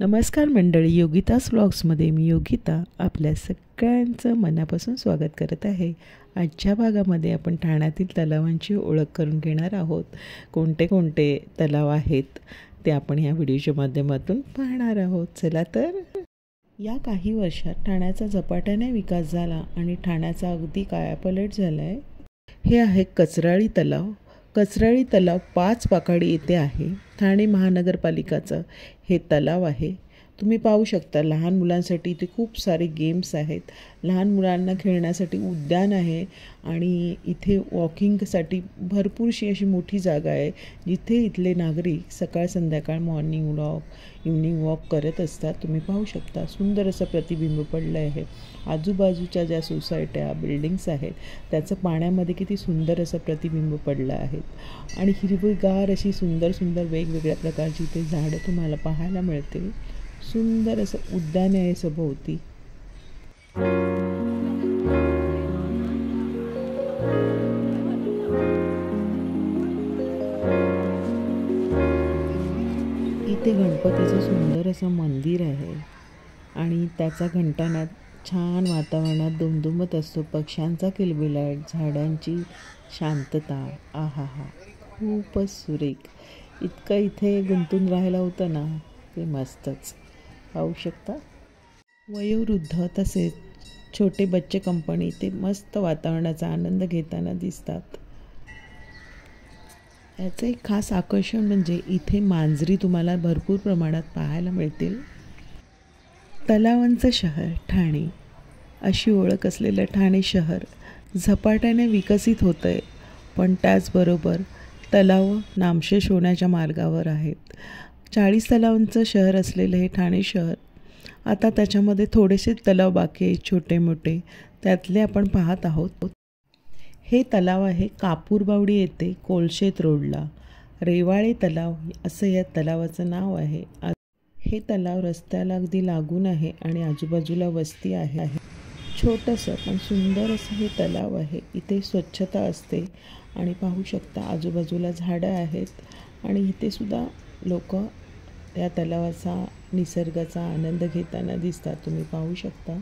नमस्कार मंडळी, योगितास व्लॉग्समध्ये मी योगिता आपल्या सगळ्यांचं मनापासून स्वागत करत आहे. आजच्या भागामध्ये आपण ठाण्यातील तलावांची ओळख करून घेणार आहोत. कोणते कोणते तलाव आहेत ते आपण या व्हिडिओच्या माध्यमातून पाहणार आहोत. चला तर. या काही वर्षात ठाण्याचा झपाट्याने विकास झाला आणि ठाण्याचा अगदी कायापालट झाला आहे. हे आहे कचराळी तलाव. कचराळी तलाव 5 पाकाडी येथे आहे. ठाणे महानगरपालिकाचं हे तलाव आहे. तुम्ही पाहू शकता लहान मुलांसाठी इथे खूप सारे गेम्स आहेत. लहान मुलांना खेळण्यासाठी उद्यान आहे आणि इथे वॉकिंगसाठी भरपूरशी अशी मोठी जागा आहे, जिथे इथले नागरिक सकाळ संध्याकाळ मॉर्निंग वॉक इव्हनिंग वॉक करत असतात. तुम्ही पाहू शकता सुंदर असं प्रतिबिंब पडलं आहे. आजूबाजूच्या ज्या सोसायट्या बिल्डिंग्स आहेत त्याचं पाण्यामध्ये किती सुंदर असं प्रतिबिंब पडलं आहे आणि हिरवीगार अशी सुंदर सुंदर वेगवेगळ्या प्रकारची इथे झाडं तुम्हाला पाहायला मिळतील. सुंदर असं उद्यान आहे सभोवती. इथे गणपतीचं सुंदर असं मंदिर आहे आणि त्याचा घंटानाद छान वातावरणात दुमदुमत असतो. पक्ष्यांचा किलबिलाट, झाडांची शांतता, आहा हा, खूपच सुरेख. इतकं इथे गुंतून राहायला होतं ना, ते मस्तच. पाहू शकता वयोवृद्ध तसेच छोटे बच्चे कंपनी ते मस्त वातावरणाचा आनंद घेताना दिसतात. याचं एक खास आकर्षण म्हणजे इथे मांजरी तुम्हाला भरपूर प्रमाणात पाहायला मिळतील. तलावांचं शहर ठाणे अशी ओळख असलेलं ठाणे शहर झपाट्याने विकसित होतं आहे, पण त्याचबरोबर तलाव नामशेष होण्याच्या मार्गावर आहेत. 40 तलावांचं शहर असलेलं हे ठाणे शहर आता त्याच्यामध्ये थोडेसे तलाव बाकी आहेत छोटे मोठे, त्यातले आपण पाहत आहोत. हे तलाव आहे कापूरबावडी येथे कोलशेत रोडला. रेवाळे तलाव असं या तलावाचं नाव आहे. हे तलाव रस्त्याला अगदी लागून आहे आणि आजूबाजूला वस्ती आहे. छोटंसं पण सुंदर असं हे तलाव आहे. इथे स्वच्छता असते आणि पाहू शकता आजूबाजूला झाडं आहेत आणि इथे सुद्धा लोक त्या तलावाचा निसर्गाचा आनंद घेताना दिसतात. तुम्ही पाहू शकता.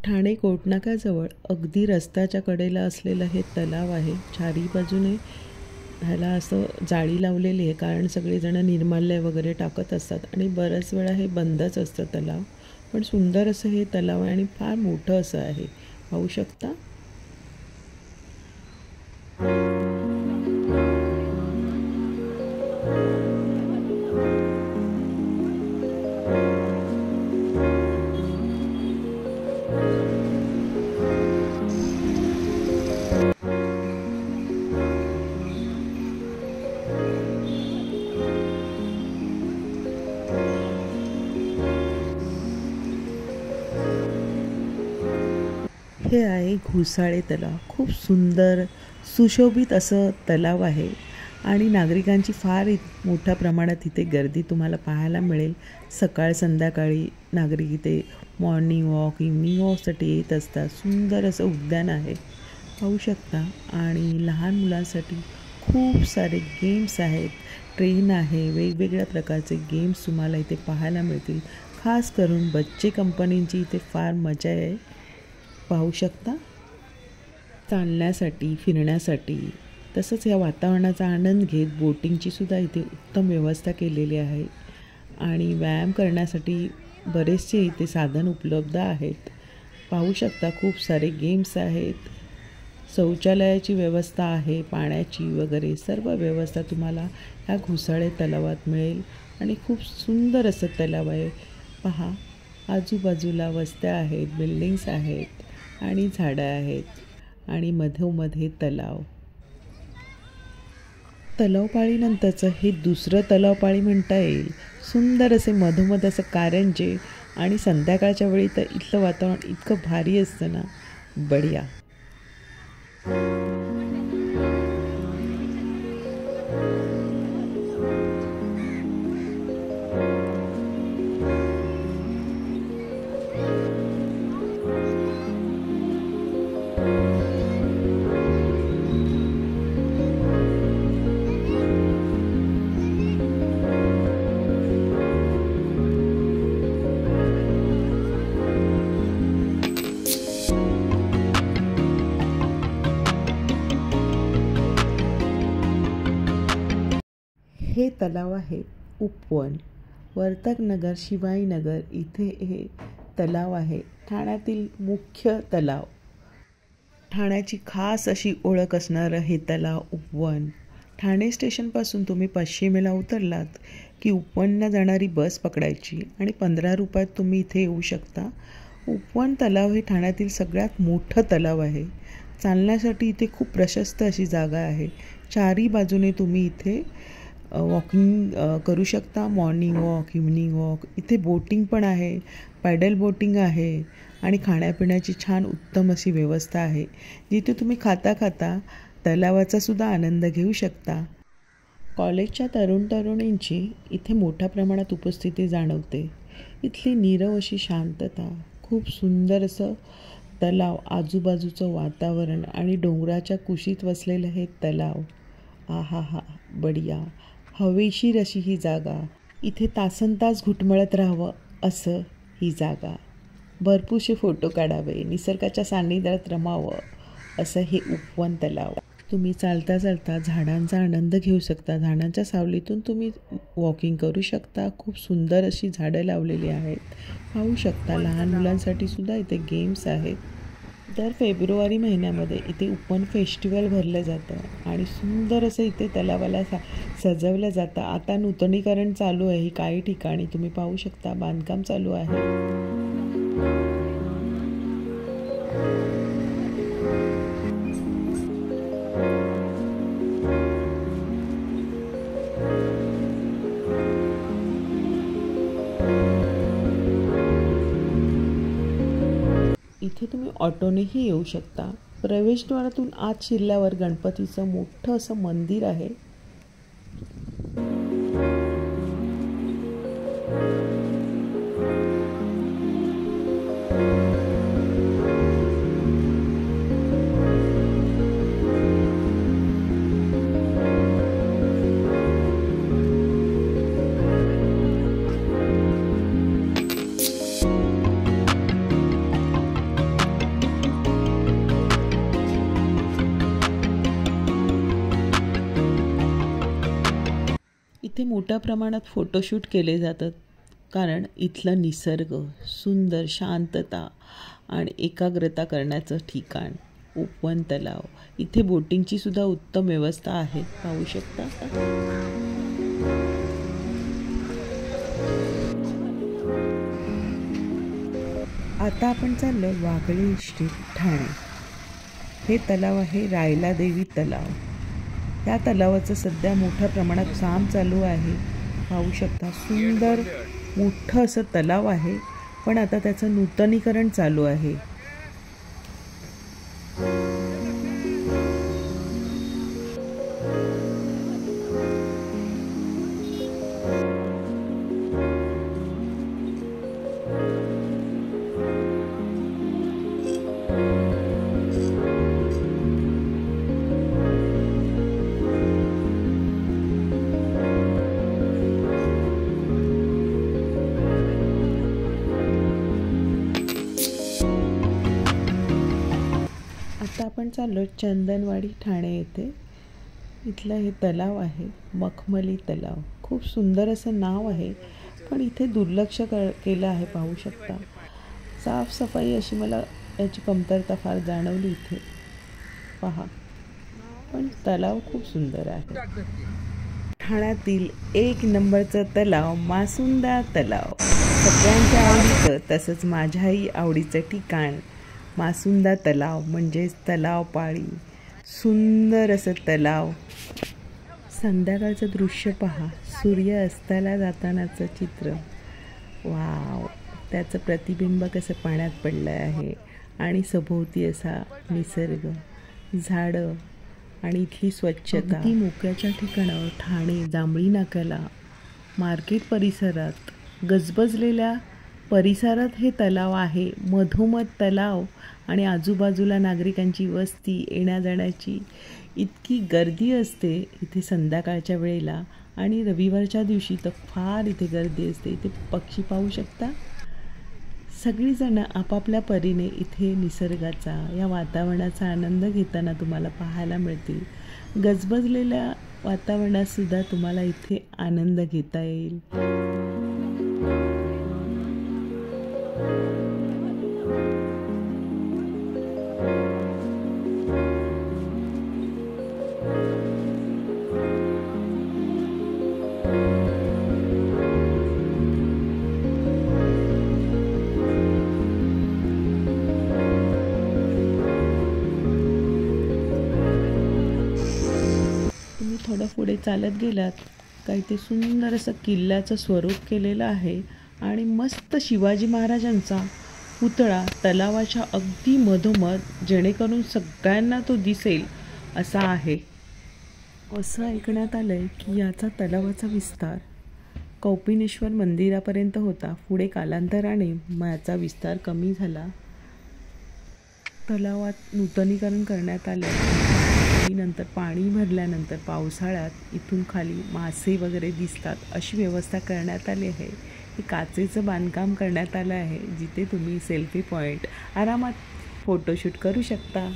ठाणे कोटनाक्याजवळ अगदी रस्त्याच्या कडेला असलेलं हे तलाव आहे. चारी बाजूने ह्याला असं जाळी लावलेली आहे, कारण सगळेजण निर्माल्य वगैरे टाकत असतात आणि बऱ्याच वेळा हे बंदच असतं तलाव. पण सुंदर असं हे तलाव आहे आणि फार मोठं असं आहे. पाहू शकता. हे आहे घुसाळे तलाव. खूप सुंदर सुशोभित असं तलाव आहे आणि नागरिकांची फार मोठ्या प्रमाणात इथे गर्दी तुम्हाला पाहायला मिळेल. सकाळ संध्याकाळी नागरिक इथे मॉर्निंग वॉक इव्हनिंग वॉकसाठी येत असतात. सुंदर असं उद्यान आहे पाहू शकता आणि लहान मुलांसाठी खूप सारे गेम्स आहेत. ट्रेन आहे, वेगवेगळ्या प्रकारचे गेम्स तुम्हाला इथे पाहायला मिळतील. खास करून बच्चे कंपनींची इथे फार मजा आहे. पाहू शकता. चालण्यासाठी फिरण्यासाठी तसंच या वातावरणाचा आनंद घेत बोटिंगची सुद्धा इथे उत्तम व्यवस्था केलेली आहे आणि व्यायाम करण्यासाठी बरेचसे इथे साधन उपलब्ध आहेत. पाहू शकता खूप सारे गेम्स आहेत. शौचालयाची व्यवस्था आहे, पाण्याची वगैरे सर्व व्यवस्था तुम्हाला ह्या घुसाळे तलावात मिळेल आणि खूप सुंदर असं तलाव आहे. पहा आजूबाजूला वस्त्या आहेत, बिल्डिंग्स आहेत आणि झाडं आहेत आणि मधोमध तलाव. तलावपाळीनंतरचं हे दुसरं तलावपाळी म्हणता येईल. सुंदर असे मधोमध असं कारंजे आणि संध्याकाळच्या वेळी तर इथलं वातावरण इतकं भारी असतं ना, बढिया. हे तलाव आहे उपवन. वर्तकनगर शिवाईनगर इथे हे तलाव आहे. ठाण्यातील मुख्य तलाव. ठाण्याची खास अशी ओळख असणारं हे तलाव उपवन. ठाणे स्टेशनपासून तुम्ही पश्चिमेला उतरलात की उपवनला जाणारी बस पकडायची आणि 15 रुपयात तुम्ही इथे येऊ शकता. उपवन तलाव हे ठाण्यातील सगळ्यात मोठं तलाव आहे. चालण्यासाठी इथे खूप प्रशस्त अशी जागा आहे. चारी बाजूने तुम्ही इथे वॉकिंग करू शकता. Morning walk, evening walk. इथे बोटिंग पण आहे, पॅडल बोटिंग आहे आणि खाण्यापिण्याची छान उत्तम अशी व्यवस्था आहे, जिथे तुम्ही खाता खाता तलावाचा सुद्धा आनंद घेऊ शकता. कॉलेजच्या तरुणींची इथे मोठ्या प्रमाणात उपस्थिती जाणवते. इथली नीरव अशी शांतता, खूप सुंदर असं तलाव, आजूबाजूचं वातावरण आणि डोंगराच्या कुशीत वसलेलं हे तलाव. आहा हा, बढिया. हवेशीर अशी ही जागा. इथे तासनतास घुटमळत राहावं असं ही जागा. भरपूरसे फोटो काढावे, निसर्गाच्या सान्निध्यात रमावं असं हे उपवन तलाव. तुम्ही चालता चालता झाडांचा आनंद घेऊ शकता. झाडांच्या सावलीतून तुम्ही वॉकिंग करू शकता. खूप सुंदर अशी झाडं लावलेली आहेत, पाहू शकता. लहान मुलांसाठी सुद्धा इथे गेम्स आहेत. दर फेब्रुवारी महिन्यामध्ये इथे उपवन फेस्टिवल भरलं जातं आणि सुंदर असं इथे तलावाला सजवलं जातं. आता नूतनीकरण चालू आहे. काही ठिकाणी तुम्ही पाहू शकता बांधकाम चालू आहे. इथे तुम्ही ऑटोनेही येऊ शकता. प्रवेशद्वारातून आत शिरल्यावर गणपतीचं मोठं असं मंदिर आहे. इथे मोठ्या प्रमाणात फोटोशूट केले जातात, कारण इथलं निसर्ग, सुंदर शांतता आणि एकाग्रता करण्याचं ठिकाण उपवन तलाव. इथे बोटिंगची सुद्धा उत्तम व्यवस्था आहे, पाहू शकता. आता आपण चाललो वाघळी स्ट्रीट ठाणे. हे तलाव आहे रायलादेवी तलाव. या तलावाचं सध्या मोठ्या प्रमाणात काम चालू आहे, पाहू शकता. सुंदर मोठं असं तलाव आहे, पण आता त्याचं नूतनीकरण चालू आहे. आता आपण चाललो चंदनवाडी ठाणे येथे. इथलं हे तलाव आहे मखमली तलाव. खूप सुंदर असं नाव आहे, पण इथे दुर्लक्ष केलं आहे, पाहू शकता. साफसफाई अशी मला याची कमतरता फार जाणवली इथे, पहा. पण तलाव खूप सुंदर आहे. ठाण्यातील 1 नंबरचं तलाव मासुंदा तलाव. सगळ्यांच्या आवडीचं, तसंच माझ्याही आवडीचं ठिकाण मासुंदा तलाव म्हणजेच तलाव पाळी. सुंदर असं तलाव. संध्याकाळचं दृश्य पहा, सूर्य अस्ताला जातानाचं चित्र. वाव, त्याचं प्रतिबिंब कसं पाण्यात पडलं आहे आणि सभोवती असा निसर्ग, झाडं आणि इथली स्वच्छता. ती मोक्याच्या ठिकाणावर ठाणे जांभळी नाक्याला मार्केट परिसरात गजबजलेल्या परिसरात हे तलाव आहे. मधोमध तलाव आणि आजूबाजूला नागरिकांची वस्ती, येण्या जाण्याची इतकी गर्दी असते इथे संध्याकाळच्या वेळेला. आणि रविवारच्या दिवशी तर फार इथे गर्दी असते. इथे पक्षी पाहू शकता. सगळीजणं आपापल्या परीने इथे निसर्गाचा, या वातावरणाचा आनंद घेताना तुम्हाला पाहायला मिळतील. गजबजलेल्या वातावरणात सुद्धा तुम्हाला इथे आनंद घेता येईल। थोडं पुढे चालत गेलात का इथे सुंदर असं किल्ल्याचं स्वरूप केलेलं आहे आणि मस्त शिवाजी महाराजांचा पुतळा तलावाच्या अगदी मधोमध, जेणेकरून सगळ्यांना तो दिसेल असा आहे। असं ऐकण्यात आलंय की याचा तलावाचा विस्तार कौपिनेश्वर मंदिरापर्यंत होता। पुढे कालांतराने याचा विस्तार कमी झाला। तलावात नूतनीकरण करण्यात आलं। नंतर पाणी भरल्यानंतर पावसाळ्यात इथून खाली मासे वगैरे दिसतात अशी व्यवस्था करण्यात आली आहे। हे काचेचं बांधकाम करण्यात आलं आहे, जिथे तुम्ही सेल्फी पॉईंट आरामात फोटोशूट करू शकता।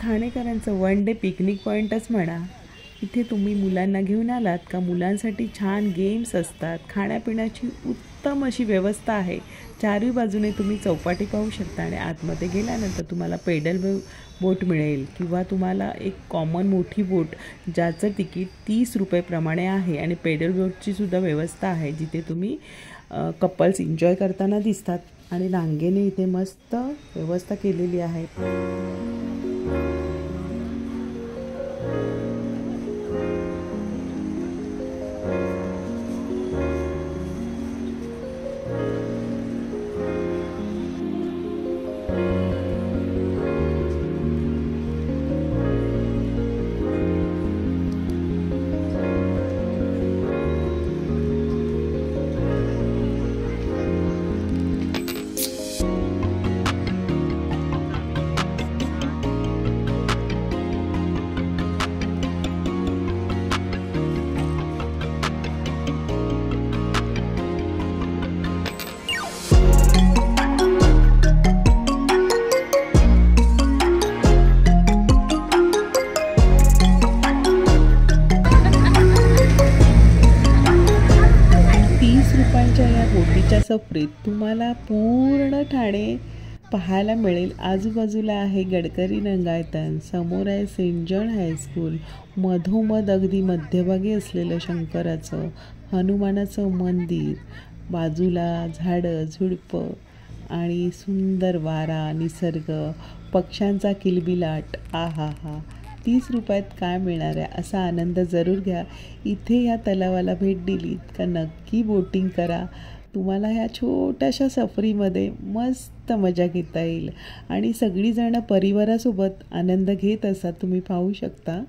ठाणेकरांचं वन डे पिकनिक पॉईंटच म्हणा। इथे तुम्ही मुलांना घेऊन आलात का मुलांसाठी छान गेम्स असतात, खाण्यापिण्याची उत्तम अशी व्यवस्था आहे। चारही बाजूने तुम्ही चौपाटी पाहू शकता आणि आतमध्ये गेल्यानंतर तुम्हाला पेडल बोट मिळेल किंवा तुम्हाला एक कॉमन मोठी बोट ज्याचं तिकीट 30 रुपये प्रमाणे आहे आणि पेडल बोटची सुद्धा व्यवस्था आहे, जिथे तुम्ही कपल्स एन्जॉय करताना दिसतात आणि रांगेने इथे मस्त व्यवस्था केलेली आहे। या बोटीच्या सफरीत तुम्हाला पूर्ण ठाणे पाहायला मिळेल। आजूबाजूला आहे गडकरी रंगायतन, समोर आहे सेंट जॉन हायस्कूल, मधोमध अगदी मध्यभागी असलेलं शंकराचं हनुमानाचं मंदिर, बाजूला झाडं झुडपं आणि सुंदर वारा, निसर्ग, पक्ष्यांचा किलबिलाट। आहा हा 30 रुपयात काय मिळणार आहे असा आनंद जरूर घ्या। इथे या तलावाला भेट दिलीत का नक्की बोटिंग करा। तुम्हाला ह्या छोट्याशा सफरीमध्ये मस्त मजा घेता येईल आणि सगळीजणं परिवारासोबत आनंद घेत असतात, तुम्ही पाहू शकता।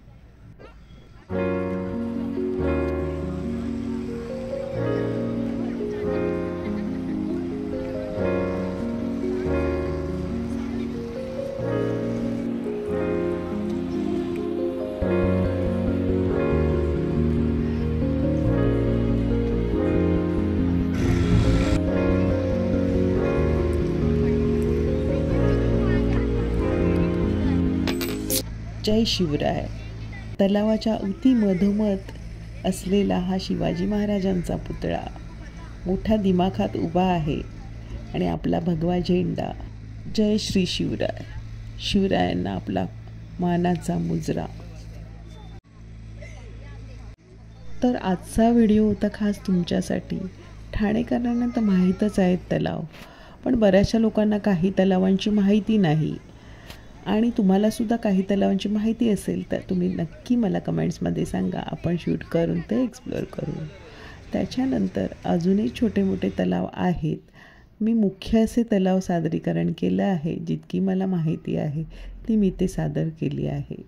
जय शिवराय। तलावाच्या अगदी मधोमध असलेला हा शिवाजी महाराजांचा पुतळा मोठ्या दिमाखात उभा आहे आणि आपला भगवा झेंडा। जय श्री शिवराय। शिवरायांना आपला मानाचा मुजरा। तर आजचा व्हिडिओ होता खास तुमच्यासाठी। ठाणेकरांना तर माहीतच आहेत तलाव, पण बऱ्याचशा लोकांना काही तलावांची माहिती नाही आणि तुम्हालासुद्धा काही तलावांची माहिती असेल तर तुम्ही नक्की मला कमेंट्समध्ये सांगा, आपण शूट करून ते एक्सप्लोअर करू। त्याच्यानंतर अजूनही छोटे मोठे तलाव आहेत। मी मुख्य असे तलाव सादरीकरण केलं आहे, जितकी मला माहिती आहे ती मी ते सादर केली आहे।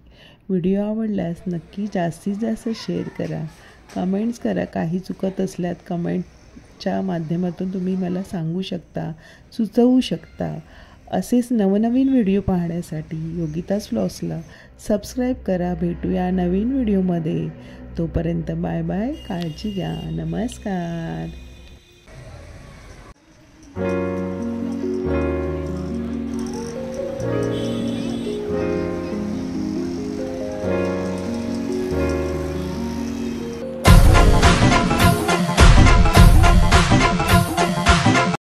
व्हिडिओ आवडल्यास नक्की जास्तीत जास्त शेअर करा, कमेंट्स करा। काही चुकत असल्यास कमेंटच्या माध्यमातून तुम्ही मला सांगू शकता, सुचवू शकता। असेच नवनवीन व्हिडिओ पाहण्यासाठी योगिताज व्लॉग्सला सबस्क्राईब करा। भेटूया नवीन व्हिडिओमध्ये, तोपर्यंत बाय बाय, काळजी घ्या, नमस्कार।